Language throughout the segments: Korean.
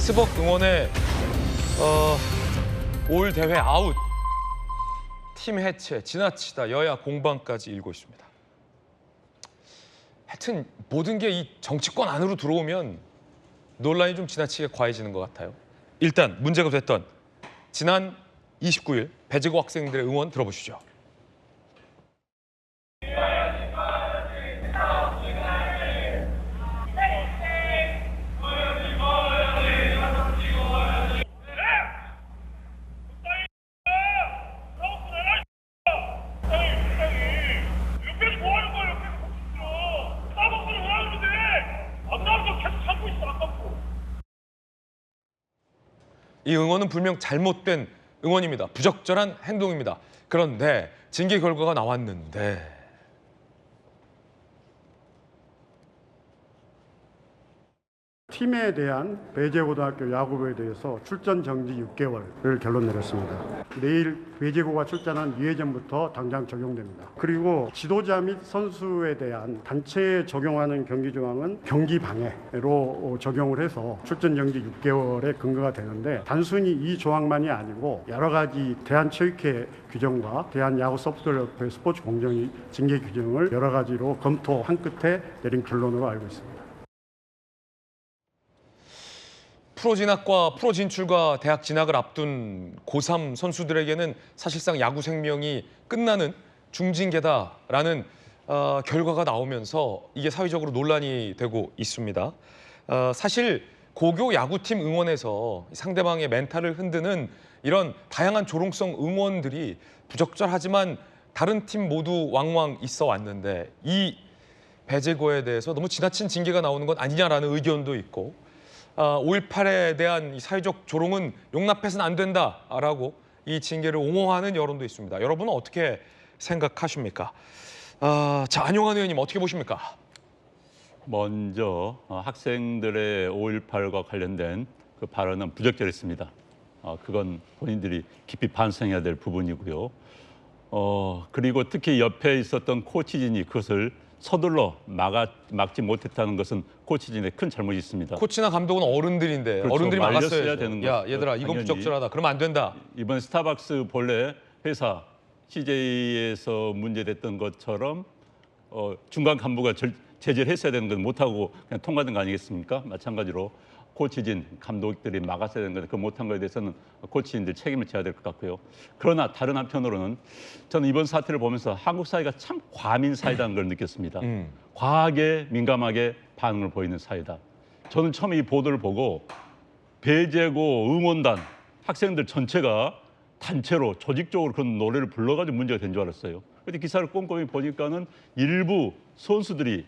스벅 응원에 올 대회 아웃, 팀 해체, 지나치다, 여야 공방까지 일고 있습니다. 하여튼 모든 게 이 정치권 안으로 들어오면 논란이 좀 지나치게 과해지는 것 같아요. 일단 문제가 됐던 지난 29일 배제고 학생들의 응원 들어보시죠. 이 응원은 분명 잘못된 응원입니다. 부적절한 행동입니다. 그런데 징계 결과가 나왔는데 팀에 대한 배제고등학교 야구부에 대해서 출전 정지 6개월을 결론 내렸습니다. 내일 배제고가 출전한 2회전부터 당장 적용됩니다. 그리고 지도자 및 선수에 대한 단체에 적용하는 경기 조항은 경기 방해로 적용을 해서 출전 정지 6개월의 근거가 되는데, 단순히 이 조항만이 아니고 여러 가지 대한체육회 규정과 대한야구소프트웨어협회 스포츠 공정 징계 규정을 여러 가지로 검토한 끝에 내린 결론으로 알고 있습니다. 프로 진학과 프로 진출과 대학 진학을 앞둔 고3 선수들에게는 사실상 야구 생명이 끝나는 중징계다라는 결과가 나오면서 이게 사회적으로 논란이 되고 있습니다. 사실 고교 야구팀 응원에서 상대방의 멘탈을 흔드는 이런 다양한 조롱성 응원들이 부적절하지만 다른 팀 모두 왕왕 있어 왔는데, 이 배제고에 대해서 너무 지나친 징계가 나오는 건 아니냐라는 의견도 있고, 5.18에 대한 이 사회적 조롱은 용납해서는 안 된다라고 이 징계를 옹호하는 여론도 있습니다. 여러분은 어떻게 생각하십니까? 자, 안용환 의원님 어떻게 보십니까? 먼저 학생들의 5.18과 관련된 그 발언은 부적절했습니다. 그건 본인들이 깊이 반성해야 될 부분이고요. 그리고 특히 옆에 있었던 코치진이 그것을 서둘러 막지 못했다는 것은 코치진의 큰 잘못이 있습니다. 코치나 감독은 어른들인데, 그렇죠. 어른들이 막았어야 되는 야, 거죠. 얘들아, 이건 당연히. 부적절하다. 그러면 안 된다. 이번 스타벅스 본래 회사 CJ에서 문제됐던 것처럼 중간 간부가 제재를 했어야 되는 건 못하고 그냥 통과된 거 아니겠습니까? 마찬가지로 코치진, 감독들이 막았어야 되는 건데 그 못한 거에 대해서는 코치진들 책임을 져야 될 것 같고요. 그러나 다른 한편으로는 저는 이번 사태를 보면서 한국 사회가 참 과민 사회다는 걸 느꼈습니다. 과하게 민감하게 반응을 보이는 사회다. 저는 처음에 이 보도를 보고 배제고 응원단 학생들 전체가 단체로 조직적으로 그런 노래를 불러가지고 문제가 된 줄 알았어요. 그런데 기사를 꼼꼼히 보니까는 일부 선수들이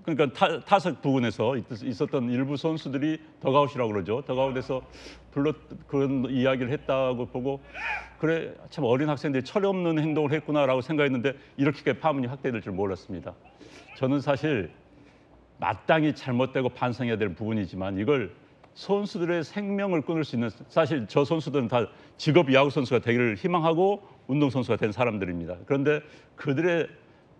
그러니까 타석 부근에서 있었던 일부 선수들이 덕아웃이라고 그러죠. 덕아웃에서 그런 이야기를 했다고 보고, 그래 참 어린 학생들이 철이 없는 행동을 했구나라고 생각했는데 이렇게 파문이 확대될 줄 몰랐습니다. 저는 사실 마땅히 잘못되고 반성해야 될 부분이지만 이걸 선수들의 생명을 끊을 수 있는, 사실 저 선수들은 다 직업 야구 선수가 되기를 희망하고 운동 선수가 된 사람들입니다. 그런데 그들의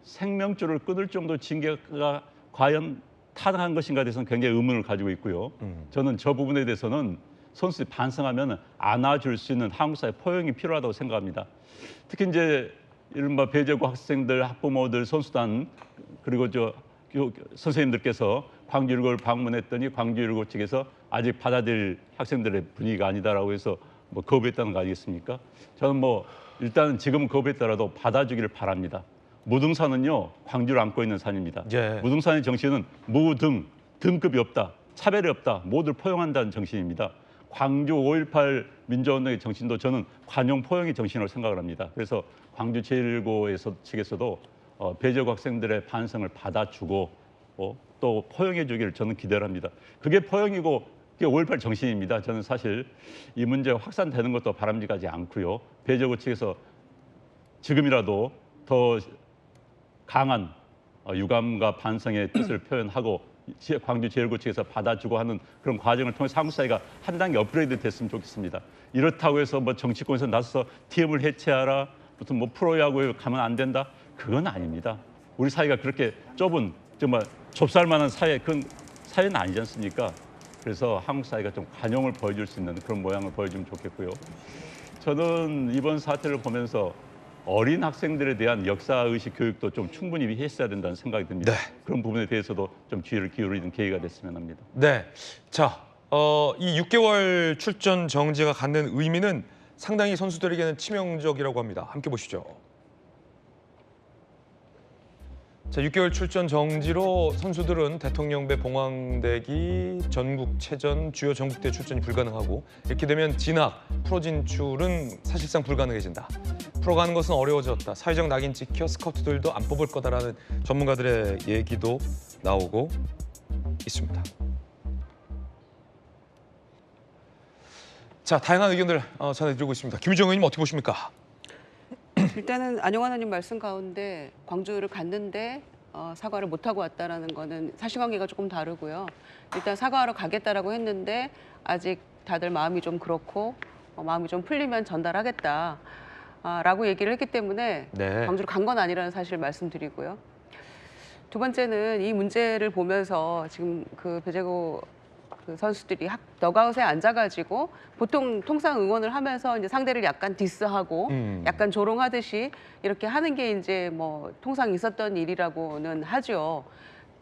생명줄을 끊을 정도 징계가 과연 타당한 것인가에 대해서는 굉장히 의문을 가지고 있고요. 저는 저 부분에 대해서는 선수들이 반성하면 안아줄 수 있는 한국 사회 포용이 필요하다고 생각합니다. 특히 이제 이른바 배제고 학생들, 학부모들, 선수단 그리고 선생님들께서 광주일고를 방문했더니 광주일고 측에서 아직 받아들일 학생들의 분위기가 아니다라고 해서 거부했다는 거 아니겠습니까? 저는 일단은 지금 거부했더라도 받아주기를 바랍니다. 무등산은요, 광주를 안고 있는 산입니다. 예. 무등산의 정신은 무등, 등급이 없다, 차별이 없다, 모두를 포용한다는 정신입니다. 광주 5.18 민주화운동의 정신도 저는 관용 포용의 정신으로 생각을 합니다. 그래서 광주 제1고에서 측에서도 배제고 학생들의 반성을 받아주고 또 포용해 주기를 저는 기대를 합니다. 그게 포용이고 그게 5.18 정신입니다. 저는 사실 이 문제가 확산되는 것도 바람직하지 않고요. 배제고 측에서 지금이라도 더 강한 유감과 반성의 뜻을 표현하고 광주 제1고 측에서 받아주고 하는 그런 과정을 통해서 한국 사회가 한 단계 업그레이드 됐으면 좋겠습니다. 이렇다고 해서 정치권에서 나서서 팀을 해체하라, 무슨 프로야구에 가면 안 된다, 그건 아닙니다. 우리 사회가 그렇게 좁은 정말 좁쌀만한 사회, 그런 사회는 아니지 않습니까? 그래서 한국 사회가 좀 관용을 보여줄 수 있는 그런 모양을 보여주면 좋겠고요. 저는 이번 사태를 보면서 어린 학생들에 대한 역사의식 교육도 좀 충분히 했어야 된다는 생각이 듭니다. 네. 그런 부분에 대해서도 좀 주의를 기울이는 계기가 됐으면 합니다. 네. 자, 이 6개월 출전 정지가 갖는 의미는 상당히 선수들에게는 치명적이라고 합니다. 함께 보시죠. 자, 6개월 출전 정지로 선수들은 대통령배 봉황대기, 전국체전, 주요 전국대 출전이 불가능하고 이렇게 되면 진학, 프로 진출은 사실상 불가능해진다. 프로 가는 것은 어려워졌다. 사회적 낙인 찍혀 스카우트들도 안 뽑을 거다라는 전문가들의 얘기도 나오고 있습니다. 자, 다양한 의견들 전해드리고 있습니다. 김유정 의원님 어떻게 보십니까? 일단은 안영환 의원님 말씀 가운데 광주를 갔는데 사과를 못하고 왔다라는 거는 사실관계가 조금 다르고요. 일단 사과하러 가겠다라고 했는데 아직 다들 마음이 좀 그렇고 마음이 좀 풀리면 전달하겠다라고 얘기를 했기 때문에 네. 광주를 간 건 아니라는 사실을 말씀드리고요. 두 번째는 이 문제를 보면서 지금 그 배재고 그 선수들이 더가웃에 앉아가지고 보통 통상 응원을 하면서 이제 상대를 약간 디스하고 약간 조롱하듯이 이렇게 하는 게 이제 뭐 통상 있었던 일이라고는 하죠.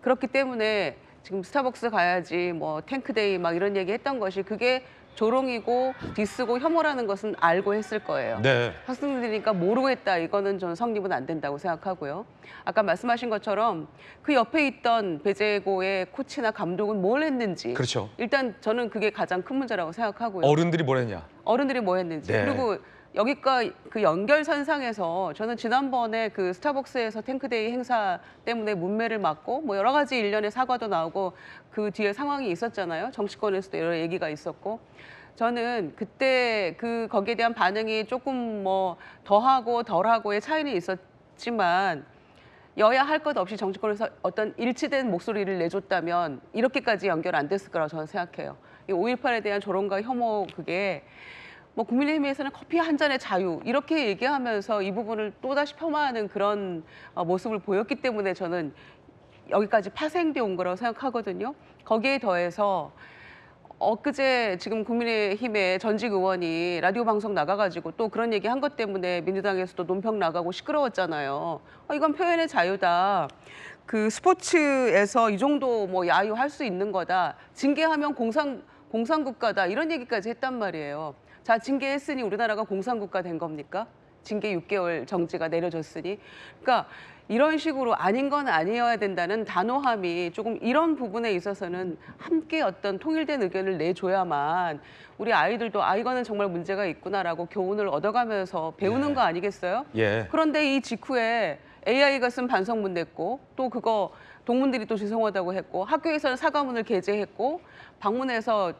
그렇기 때문에 지금 스타벅스 가야지 뭐 탱크데이 막 이런 얘기 했던 것이 그게 조롱이고 디스고 혐오라는 것은 알고 했을 거예요. 네. 학생들이니까 모르고 했다. 이거는 저는 성립은 안 된다고 생각하고요. 아까 말씀하신 것처럼 그 옆에 있던 배재고의 코치나 감독은 뭘 했는지. 그렇죠. 일단 저는 그게 가장 큰 문제라고 생각하고요. 어른들이 뭘 했냐? 어른들이 뭐 했는지. 네. 그리고 여기가 그 연결선상에서 저는 지난번에 그 스타벅스에서 탱크데이 행사 때문에 문매를 맞고 뭐 여러 가지 일련의 사과도 나오고 그 뒤에 상황이 있었잖아요. 정치권에서도 여러 얘기가 있었고. 저는 그때 거기에 대한 반응이 조금 뭐 더하고 덜하고의 차이는 있었지만 여야 할 것 없이 정치권에서 어떤 일치된 목소리를 내줬다면 이렇게까지 연결 안 됐을 거라고 저는 생각해요. 이 5.18에 대한 조롱과 혐오 그게 뭐 국민의힘에서는 커피 한 잔의 자유 이렇게 얘기하면서 이 부분을 또다시 폄하하는 그런 모습을 보였기 때문에 저는 여기까지 파생돼 온 거라고 생각하거든요. 거기에 더해서 엊그제 지금 국민의힘의 전직 의원이 라디오 방송 나가가지고 또 그런 얘기 한 것 때문에 민주당에서도 논평 나가고 시끄러웠잖아요. 이건 표현의 자유다. 그 스포츠에서 이 정도 뭐 야유할 수 있는 거다. 징계하면 공산국가다. 이런 얘기까지 했단 말이에요. 자, 징계했으니 우리나라가 공산국가 된 겁니까? 징계 6개월 정지가 내려졌으니. 그러니까 이런 식으로 아닌 건 아니어야 된다는 단호함이 조금 이런 부분에 있어서는 함께 어떤 통일된 의견을 내줘야만 우리 아이들도 이거는 정말 문제가 있구나라고 교훈을 얻어가면서 배우는 거 아니겠어요? 예. 그런데 이 직후에 AI가 쓴 반성문 냈고 또 그거 동문들이 또 죄송하다고 했고 학교에서는 사과문을 게재했고 방문해서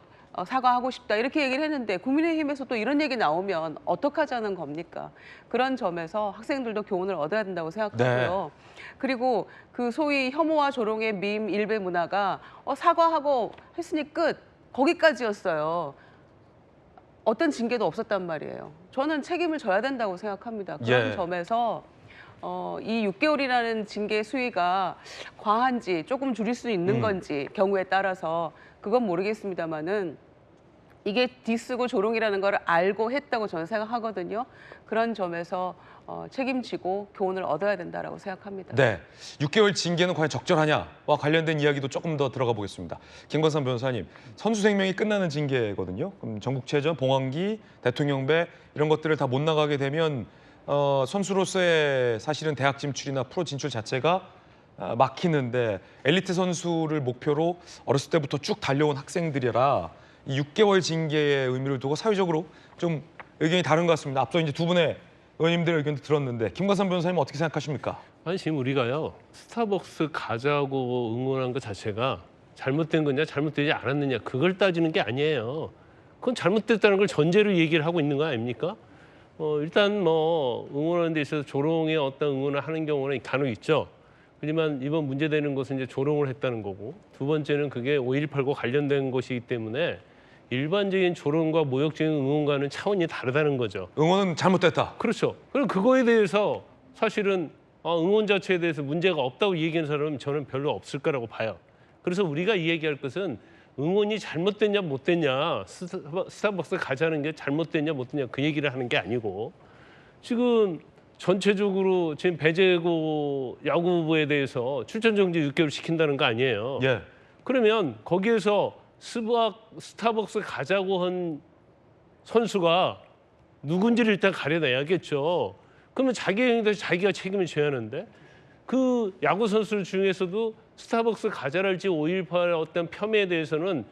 사과하고 싶다 이렇게 얘기를 했는데 국민의힘에서 또 이런 얘기 나오면 어떡하자는 겁니까? 그런 점에서 학생들도 교훈을 얻어야 된다고 생각하고요. 네. 그리고 그 소위 혐오와 조롱의 밈 일베 문화가 사과하고 했으니 끝 거기까지였어요. 어떤 징계도 없었단 말이에요. 저는 책임을 져야 된다고 생각합니다. 그런 점에서 이 6개월이라는 징계 수위가 과한지 조금 줄일 수 있는 건지 경우에 따라서 그건 모르겠습니다만은 이게 디스고 조롱이라는 걸 알고 했다고 저는 생각하거든요. 그런 점에서 책임지고 교훈을 얻어야 된다라고 생각합니다. 네, 6개월 징계는 과연 적절하냐와 관련된 이야기도 조금 더 들어가 보겠습니다. 김건삼 변호사님, 선수 생명이 끝나는 징계거든요. 그럼 전국체전, 봉황기, 대통령배 이런 것들을 다 못 나가게 되면 선수로서의 사실은 대학 진출이나 프로 진출 자체가 막히는데 엘리트 선수를 목표로 어렸을 때부터 쭉 달려온 학생들이라 이 6개월 징계의 의미를 두고 사회적으로 좀 의견이 다른 것 같습니다. 앞서 이제 두 분의 의원님들의 의견도 들었는데 김관삼 변호사님 어떻게 생각하십니까? 아니 지금 우리가요 스타벅스 가자고 응원한 것 자체가 잘못된 거냐 잘못되지 않았느냐 그걸 따지는 게 아니에요. 그건 잘못됐다는 걸 전제로 얘기를 하고 있는 거 아닙니까? 일단 뭐 응원하는 데 있어서 조롱의 어떤 응원을 하는 경우는 간혹 있죠. 하지만 이번 문제되는 것은 이제 조롱을 했다는 거고 두 번째는 그게 5.18과 관련된 것이기 때문에 일반적인 조롱과 모욕적인 응원과는 차원이 다르다는 거죠. 응원은 잘못됐다. 그렇죠. 그럼 그거에 대해서 사실은 응원 자체에 대해서 문제가 없다고 얘기하는 사람은 저는 별로 없을 거라고 봐요. 그래서 우리가 이야기할 것은 응원이 잘못됐냐 못됐냐, 스타벅스 가자는 게 잘못됐냐 못됐냐 그 얘기를 하는 게 아니고 지금 전체적으로 지금 배제고 야구부에 대해서 출전 정지 6개월 시킨다는 거 아니에요. 예. 그러면 거기에서 스타벅스 가자고 한 선수가 누군지를 일단 가려내야겠죠. 그러면 자기 행위에 대해서 자기가 책임을 져야 하는데 그 야구 선수 중에서도 스타벅스 가자랄지 5.18 어떤 폄훼에 대해서는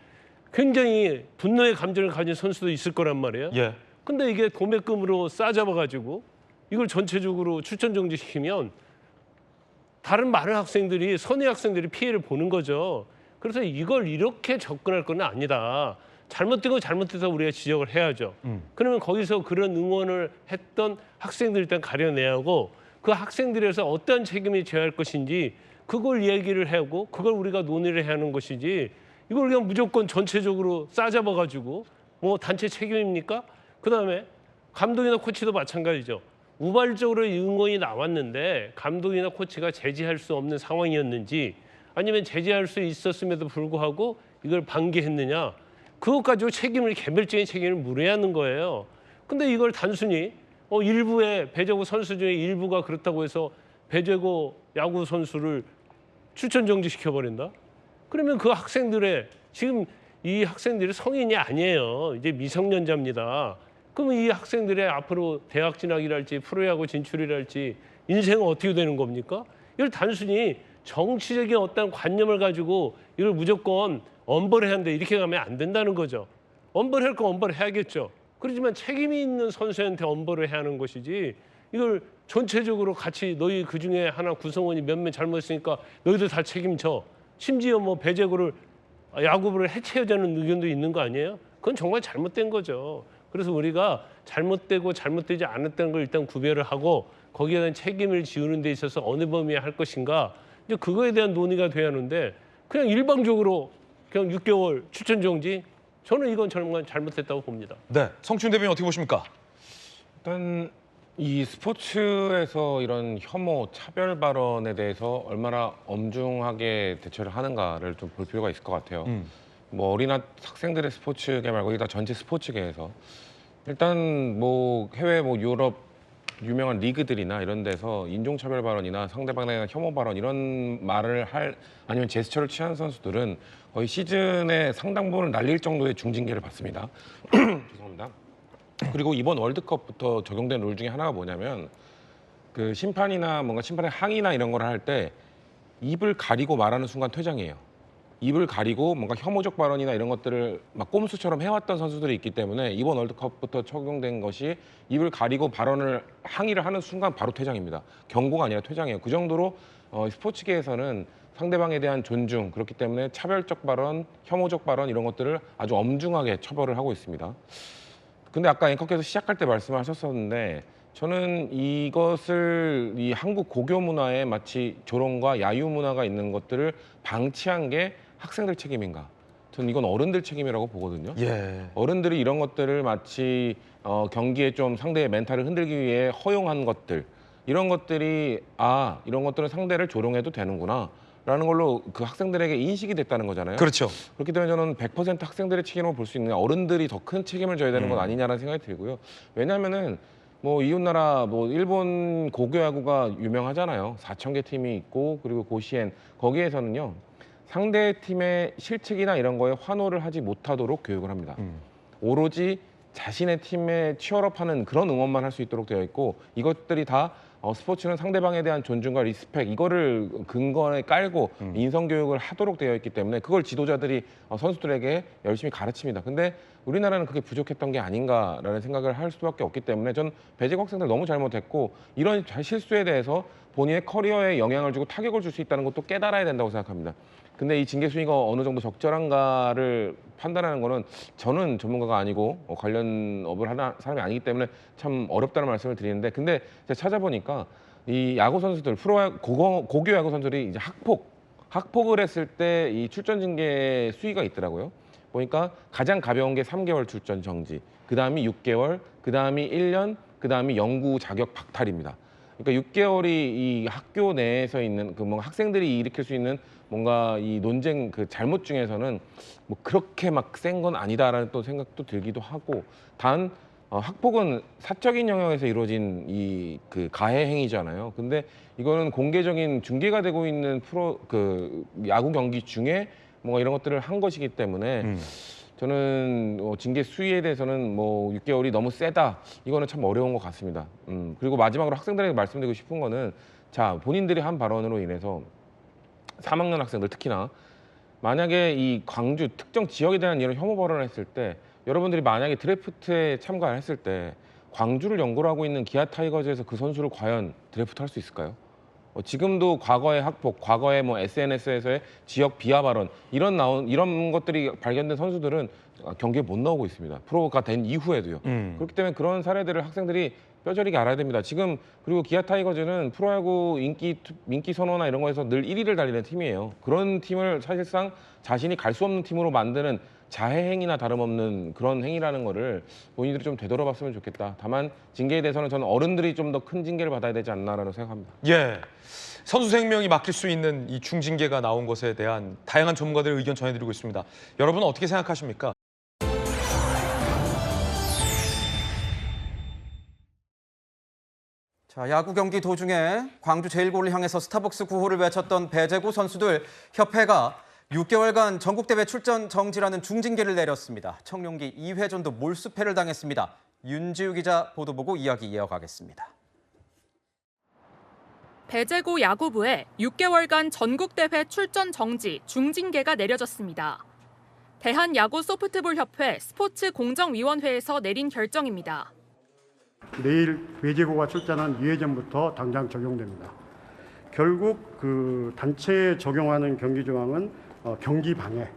굉장히 분노의 감정을 가진 선수도 있을 거란 말이에요. 예. 근데 이게 도매금으로 싸잡아가지고 이걸 전체적으로 출전 정지시키면 다른 많은 학생들이 선의 학생들이 피해를 보는 거죠. 그래서 이걸 이렇게 접근할 건 아니다. 잘못된 건 잘못돼서 우리가 지적을 해야죠. 그러면 거기서 그런 응원을 했던 학생들 일단 가려내야 하고 그 학생들에서 어떤 책임이 져야 할 것인지 그걸 얘기를 하고 그걸 우리가 논의를 해야 하는 것이지 이걸 그냥 무조건 전체적으로 싸잡아가지고 뭐 단체 책임입니까? 그다음에 감독이나 코치도 마찬가지죠. 우발적으로 응원이 나왔는데 감독이나 코치가 제지할 수 없는 상황이었는지 아니면 제지할 수 있었음에도 불구하고 이걸 방기했느냐 그것 가지고 개별적인 책임을 물어야 하는 거예요. 근데 이걸 단순히 일부의 배제고 선수 중에 일부가 그렇다고 해서 배제고 야구 선수를 출전 정지시켜버린다? 그러면 그 학생들의 지금 이 학생들이 성인이 아니에요. 이제 미성년자입니다. 그러면 이 학생들의 앞으로 대학 진학이랄지 프로야구 진출이랄지 인생은 어떻게 되는 겁니까? 이걸 단순히 정치적인 어떤 관념을 가지고 이걸 무조건 엄벌해야 한다 이렇게 가면 안 된다는 거죠. 엄벌할 거 엄벌해야겠죠. 그렇지만 책임이 있는 선수한테 엄벌을 해야 하는 것이지 이걸 전체적으로 같이 너희 그중에 하나 구성원이 몇몇 잘못했으니까 너희들 다 책임져. 심지어 뭐 배제구를 야구부를 해체하자는 의견도 있는 거 아니에요? 그건 정말 잘못된 거죠. 그래서 우리가 잘못되고 잘못되지 않았다는 걸 일단 구별을 하고 거기에 대한 책임을 지우는 데 있어서 어느 범위에 할 것인가 이제 그거에 대한 논의가 돼야 하는데 그냥 일방적으로 그냥 6개월 출전 정지 저는 이건 정말 잘못했다고 봅니다. 네. 성춘 대변인 어떻게 보십니까? 일단 이 스포츠에서 이런 혐오, 차별 발언에 대해서 얼마나 엄중하게 대처를 하는가를 좀 볼 필요가 있을 것 같아요. 뭐 어린 학생들의 스포츠계 말고 이다 전체 스포츠계에서 일단 뭐 해외 뭐 유럽 유명한 리그들이나 이런 데서 인종차별 발언이나 상대방에 대한 혐오 발언 이런 말을 할 아니면 제스처를 취한 선수들은 거의 시즌의 상당 부분을 날릴 정도의 중징계를 받습니다. 죄송합니다. 그리고 이번 월드컵부터 적용된 룰 중에 하나가 뭐냐면 그 심판이나 뭔가 심판의 항의나 이런 걸 할 때 입을 가리고 말하는 순간 퇴장이에요. 입을 가리고 뭔가 혐오적 발언이나 이런 것들을 막 꼼수처럼 해왔던 선수들이 있기 때문에 이번 월드컵부터 적용된 것이 입을 가리고 발언을 항의를 하는 순간 바로 퇴장입니다. 경고가 아니라 퇴장이에요. 그 정도로 스포츠계에서는 상대방에 대한 존중 그렇기 때문에 차별적 발언, 혐오적 발언 이런 것들을 아주 엄중하게 처벌을 하고 있습니다. 근데 아까 앵커께서 시작할 때 말씀하셨었는데 저는 이것을 이 한국 고교 문화에 마치 조롱과 야유 문화가 있는 것들을 방치한 게 학생들 책임인가? 저는 이건 어른들 책임이라고 보거든요. 예. 어른들이 이런 것들을 마치 경기에 좀 상대의 멘탈을 흔들기 위해 허용한 것들 이런 것들이 이런 것들은 상대를 조롱해도 되는구나 라는 걸로 그 학생들에게 인식이 됐다는 거잖아요. 그렇죠. 그렇기 때문에 저는 100% 학생들의 책임을 볼 수 있는 어른들이 더 큰 책임을 져야 되는 건 아니냐라는 생각이 들고요. 왜냐하면은 뭐 이웃나라 뭐 일본 고교 야구가 유명하잖아요. 4,000개 팀이 있고 그리고 고시엔 거기에서는요 상대 팀의 실책이나 이런 거에 환호를 하지 못하도록 교육을 합니다. 오로지 자신의 팀에 치열업하는 그런 응원만 할 수 있도록 되어 있고 이것들이 다 스포츠는 상대방에 대한 존중과 리스펙 이거를 근거에 깔고 인성교육을 하도록 되어 있기 때문에 그걸 지도자들이 선수들에게 열심히 가르칩니다. 근데 우리나라는 그게 부족했던 게 아닌가라는 생각을 할 수밖에 없기 때문에 전 배제고 학생들 너무 잘못했고 이런 실수에 대해서 본인의 커리어에 영향을 주고 타격을 줄 수 있다는 것도 깨달아야 된다고 생각합니다. 근데 이 징계 수위가 어느 정도 적절한가를 판단하는 거는 저는 전문가가 아니고 관련 업을 하는 사람이 아니기 때문에 참 어렵다는 말씀을 드리는데 근데 제가 찾아보니까 이 야구 선수들 고교 야구 선수들이 이제 학폭을 했을 때 이 출전 징계 수위가 있더라고요. 보니까 가장 가벼운 게 3개월 출전 정지, 그 다음이 6개월, 그 다음이 1년, 그 다음이 영구 자격 박탈입니다. 그러니까 6개월이 이 학교 내에서 있는 그 뭔가 학생들이 일으킬 수 있는 뭔가 이 논쟁 그 잘못 중에서는 뭐 그렇게 막 센 건 아니다라는 또 생각도 들기도 하고 단 학폭은 사적인 영역에서 이루어진 이 그 가해 행위잖아요. 근데 이거는 공개적인 중계가 되고 있는 그 야구 경기 중에 뭔가 이런 것들을 한 것이기 때문에 저는 징계 수위에 대해서는 뭐 6개월이 너무 세다. 이거는 참 어려운 것 같습니다. 그리고 마지막으로 학생들에게 말씀드리고 싶은 거는 자, 본인들이 한 발언으로 인해서 3학년 학생들 특히나 만약에 이 광주 특정 지역에 대한 이런 혐오 발언을 했을 때 여러분들이 만약에 드래프트에 참가를 했을 때 광주를 연고로 하고 있는 기아 타이거즈에서 그 선수를 과연 드래프트 할 수 있을까요? 지금도 과거의 학폭, 과거의 뭐 SNS에서의 지역 비하 발언 이런 것들이 발견된 선수들은 경기에 못 나오고 있습니다. 프로가 된 이후에도요. 그렇기 때문에 그런 사례들을 학생들이 뼈저리게 알아야 됩니다. 지금 그리고 기아 타이거즈는 프로야구 인기 선호나 이런 거에서 늘 1위를 달리는 팀이에요. 그런 팀을 사실상 자신이 갈 수 없는 팀으로 만드는 자해 행위나 다름없는 그런 행위라는 거를 본인들이 좀 되돌아봤으면 좋겠다. 다만 징계에 대해서는 저는 어른들이 좀 더 큰 징계를 받아야 되지 않나라고 생각합니다. 예. 선수 생명이 맡길 수 있는 이 중징계가 나온 것에 대한 다양한 전문가들의 의견 전해드리고 있습니다. 여러분은 어떻게 생각하십니까? 자, 야구 경기 도중에 광주 제일고를 향해서 스타벅스 구호를 외쳤던 배제구 선수들 협회가 6개월간 전국대회 출전 정지라는 중징계를 내렸습니다. 청룡기 2회전도 몰수패를 당했습니다. 윤지우 기자 보도 보고 이야기 이어가겠습니다. 배제구 야구부에 6개월간 전국대회 출전 정지 중징계가 내려졌습니다. 대한야구소프트볼협회 스포츠공정위원회에서 내린 결정입니다. 내일 배제고가 출전한 2회전부터 당장 적용됩니다. 결국 그 단체에 적용하는 경기 조항은 경기 방해.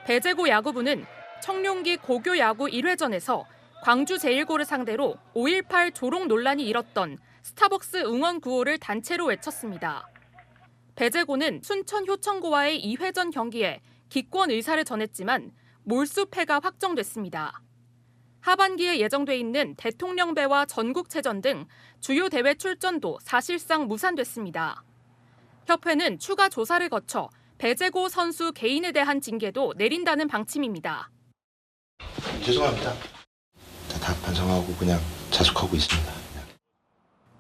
배제고 야구부는 청룡기 고교야구 1회전에서 광주 제일고를 상대로 5.18 조롱 논란이 일었던 스타벅스 응원 구호를 단체로 외쳤습니다. 배제고는 순천 효천고와의 2회전 경기에 기권 의사를 전했지만 몰수패가 확정됐습니다. 하반기에 예정돼 있는 대통령배와 전국체전 등 주요 대회 출전도 사실상 무산됐습니다. 협회는 추가 조사를 거쳐 배제고 선수 개인에 대한 징계도 내린다는 방침입니다. 죄송합니다. 다 반성하고 그냥 자숙하고 있습니다.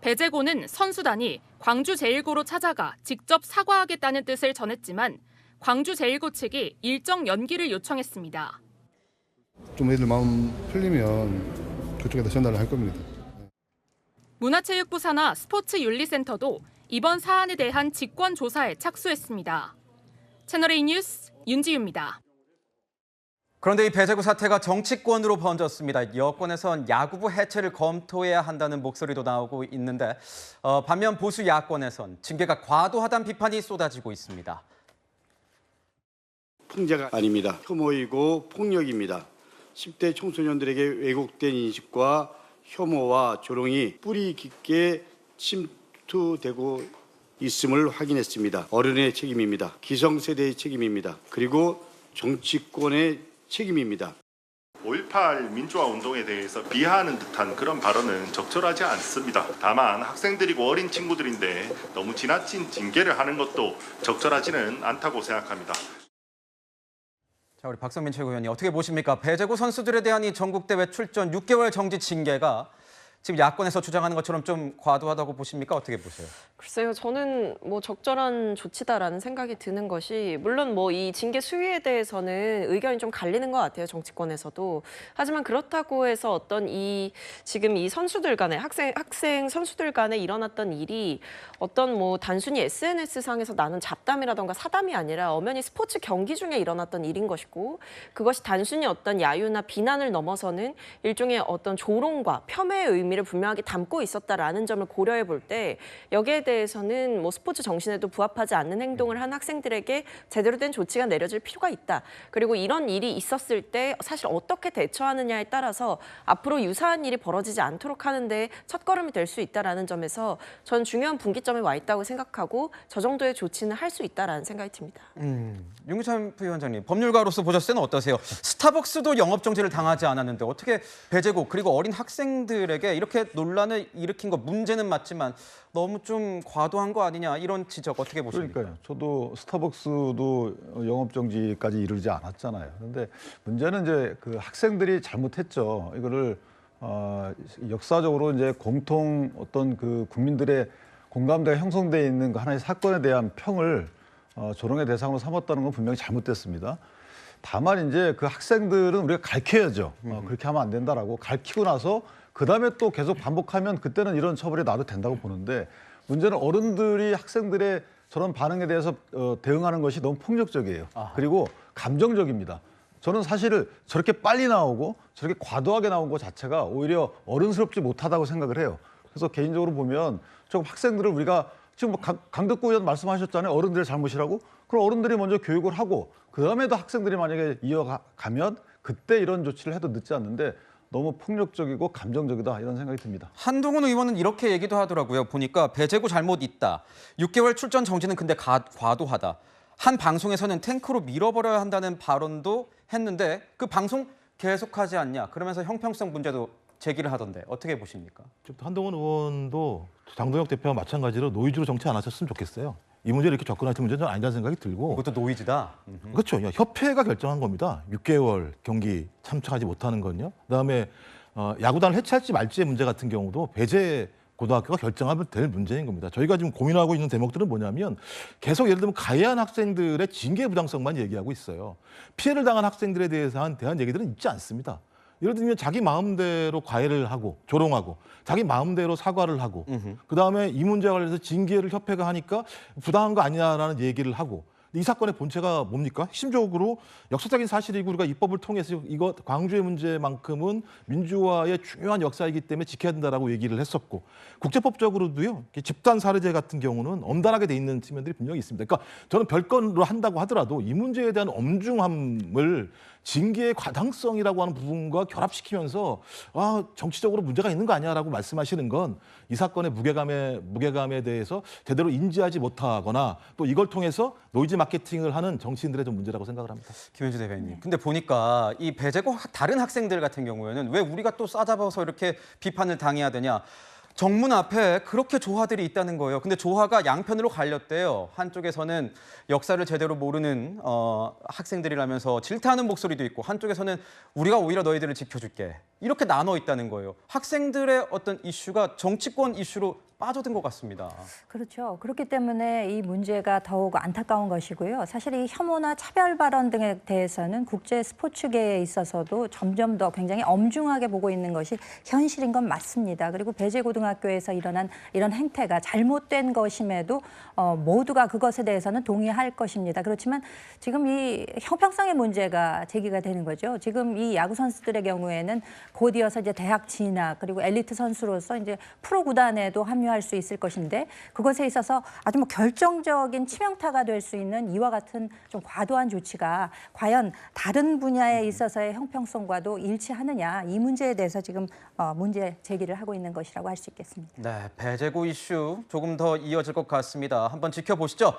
배제고는 선수단이 광주 제일고로 찾아가 직접 사과하겠다는 뜻을 전했지만 광주 제일고 측이 일정 연기를 요청했습니다. 좀 애들 마음 풀리면 그쪽에다 전달을 할 겁니다. 문화체육부 산하 스포츠윤리센터도 이번 사안에 대한 직권 조사에 착수했습니다. 채널A 뉴스 윤지유입니다. 그런데 이 배제구 사태가 정치권으로 번졌습니다. 여권에선 야구부 해체를 검토해야 한다는 목소리도 나오고 있는데 반면 보수 야권에선 징계가 과도하다는 비판이 쏟아지고 있습니다. 풍자가 아닙니다. 혐오이고 폭력입니다. 10대 청소년들에게 왜곡된 인식과 혐오와 조롱이 뿌리 깊게 침투되고 있음을 확인했습니다. 어른의 책임입니다. 기성세대의 책임입니다. 그리고 정치권의 책임입니다. 5.18 민주화 운동에 대해서 비하하는 듯한 그런 발언은 적절하지 않습니다. 다만 학생들이고 어린 친구들인데 너무 지나친 징계를 하는 것도 적절하지는 않다고 생각합니다. 자, 우리 박성민 최고위원님 어떻게 보십니까? 배제구 선수들에 대한 이 전국대회 출전 6개월 정지 징계가 지금 야권에서 주장하는 것처럼 좀 과도하다고 보십니까? 어떻게 보세요? 글쎄요, 저는 뭐 적절한 조치다라는 생각이 드는 것이 물론 뭐 이 징계 수위에 대해서는 의견이 좀 갈리는 것 같아요, 정치권에서도. 하지만 그렇다고 해서 어떤 지금 이 선수들 간에 학생 선수들 간에 일어났던 일이 어떤 뭐 단순히 SNS상에서 나눈 잡담이라던가 사담이 아니라 엄연히 스포츠 경기 중에 일어났던 일인 것이고 그것이 단순히 어떤 야유나 비난을 넘어서는 일종의 어떤 조롱과 폄훼의 의미를 분명하게 담고 있었다라는 점을 고려해 볼 때 여기에 대해서는 뭐 스포츠 정신에도 부합하지 않는 행동을 한 학생들에게 제대로 된 조치가 내려질 필요가 있다. 그리고 이런 일이 있었을 때 사실 어떻게 대처하느냐에 따라서 앞으로 유사한 일이 벌어지지 않도록 하는 데 첫걸음이 될 수 있다라는 점에서 전 중요한 분기점에 와 있다고 생각하고 저 정도의 조치는 할 수 있다라는 생각이 듭니다. 윤기찬 부위원장님, 법률가로서 보셨을 때는 어떠세요? 스타벅스도 영업정지를 당하지 않았는데 어떻게 배제국 그리고 어린 학생들에게 이런 이렇게 논란을 일으킨 거 문제는 맞지만 너무 좀 과도한 거 아니냐 이런 지적 어떻게 보십니까? 그러니까요. 저도 스타벅스도 영업 정지까지 이르지 않았잖아요. 그런데 문제는 이제 그 학생들이 잘못했죠. 이거를 역사적으로 이제 공통 어떤 그 국민들의 공감대가 형성돼 있는 그 하나의 사건에 대한 평을 조롱의 대상으로 삼았다는 건 분명히 잘못됐습니다. 다만 이제 그 학생들은 우리가 가르쳐야죠. 그렇게 하면 안 된다라고 가르치고 나서 그다음에 또 계속 반복하면 그때는 이런 처벌이 나도 된다고 보는데 문제는 어른들이 학생들의 저런 반응에 대해서 대응하는 것이 너무 폭력적이에요. 그리고 감정적입니다. 저는 사실 저렇게 빨리 나오고 저렇게 과도하게 나온 것 자체가 오히려 어른스럽지 못하다고 생각을 해요. 그래서 개인적으로 보면 조금 학생들을 우리가 지금 강덕구 의원 말씀하셨잖아요. 어른들의 잘못이라고. 그럼 어른들이 먼저 교육을 하고 그다음에도 학생들이 만약에 이어가면 그때 이런 조치를 해도 늦지 않는데 너무 폭력적이고 감정적이다 이런 생각이 듭니다. 한동훈 의원은 이렇게 얘기도 하더라고요. 보니까 배제고 잘못 있다. 6개월 출전 정지는 근데 과도하다. 한 방송에서는 탱크로 밀어버려야 한다는 발언도 했는데 그 방송 계속하지 않냐. 그러면서 형평성 문제도 제기를 하던데 어떻게 보십니까? 한동훈 의원도 장동혁 대표와 마찬가지로 노이즈로 정치 안 하셨으면 좋겠어요. 이 문제를 이렇게 접근하실 문제는 아니라는 생각이 들고. 이것도 노이즈다? 그렇죠. 협회가 결정한 겁니다. 6개월 경기 참석하지 못하는 건요. 그다음에 야구단을 해체할지 말지의 문제 같은 경우도 배제 고등학교가 결정하면 될 문제인 겁니다. 저희가 지금 고민하고 있는 대목들은 뭐냐면 계속 예를 들면 가해한 학생들의 징계 부당성만 얘기하고 있어요. 피해를 당한 학생들에 대한 얘기들은 있지 않습니다. 예를 들면 자기 마음대로 과외를 하고 조롱하고 자기 마음대로 사과를 하고 그다음에 이 문제와 관련해서 징계를 협회가 하니까 부당한 거 아니냐라는 얘기를 하고 이 사건의 본체가 뭡니까? 핵심적으로 역사적인 사실이고 우리가 입법을 통해서 이거 광주의 문제만큼은 민주화의 중요한 역사이기 때문에 지켜야 된다라고 얘기를 했었고 국제법적으로도요. 집단 살해죄 같은 경우는 엄단하게 돼 있는 측면들이 분명히 있습니다. 그러니까 저는 별건으로 한다고 하더라도 이 문제에 대한 엄중함을 징계의 과당성이라고 하는 부분과 결합시키면서 정치적으로 문제가 있는 거 아니야라고 말씀하시는 건 이 사건의 무게감에 대해서 제대로 인지하지 못하거나 또 이걸 통해서 노이즈 마케팅을 하는 정치인들의 좀 문제라고 생각을 합니다. 김현주 대변인님. 근데 보니까 이 배제고 다른 학생들 같은 경우에는 왜 우리가 또 싸잡아서 이렇게 비판을 당해야 되냐. 정문 앞에 그렇게 조화들이 있다는 거예요. 근데 조화가 양편으로 갈렸대요. 한쪽에서는 역사를 제대로 모르는 학생들이라면서 질타하는 목소리도 있고 한쪽에서는 우리가 오히려 너희들을 지켜줄게. 이렇게 나눠 있다는 거예요. 학생들의 어떤 이슈가 정치권 이슈로 빠져든 것 같습니다. 그렇죠. 그렇기 때문에 이 문제가 더욱 안타까운 것이고요. 사실 이 혐오나 차별 발언 등에 대해서는 국제 스포츠계에 있어서도 점점 더 굉장히 엄중하게 보고 있는 것이 현실인 건 맞습니다. 그리고 배제고등학교에서 일어난 이런 행태가 잘못된 것임에도 모두가 그것에 대해서는 동의할 것입니다. 그렇지만 지금 이 형평성의 문제가 제기가 되는 거죠. 지금 이 야구 선수들의 경우에는 곧 이어서 이제 대학 진학 그리고 엘리트 선수로서 이제 프로 구단에도 합류할 수 있을 것인데 그것에 있어서 아주 결정적인 치명타가 될 수 있는 이와 같은 좀 과도한 조치가 과연 다른 분야에 있어서의 형평성과도 일치하느냐 이 문제에 대해서 지금 문제 제기를 하고 있는 것이라고 할 수 있겠습니다. 네, 배제고 이슈 조금 더 이어질 것 같습니다. 한번 지켜보시죠.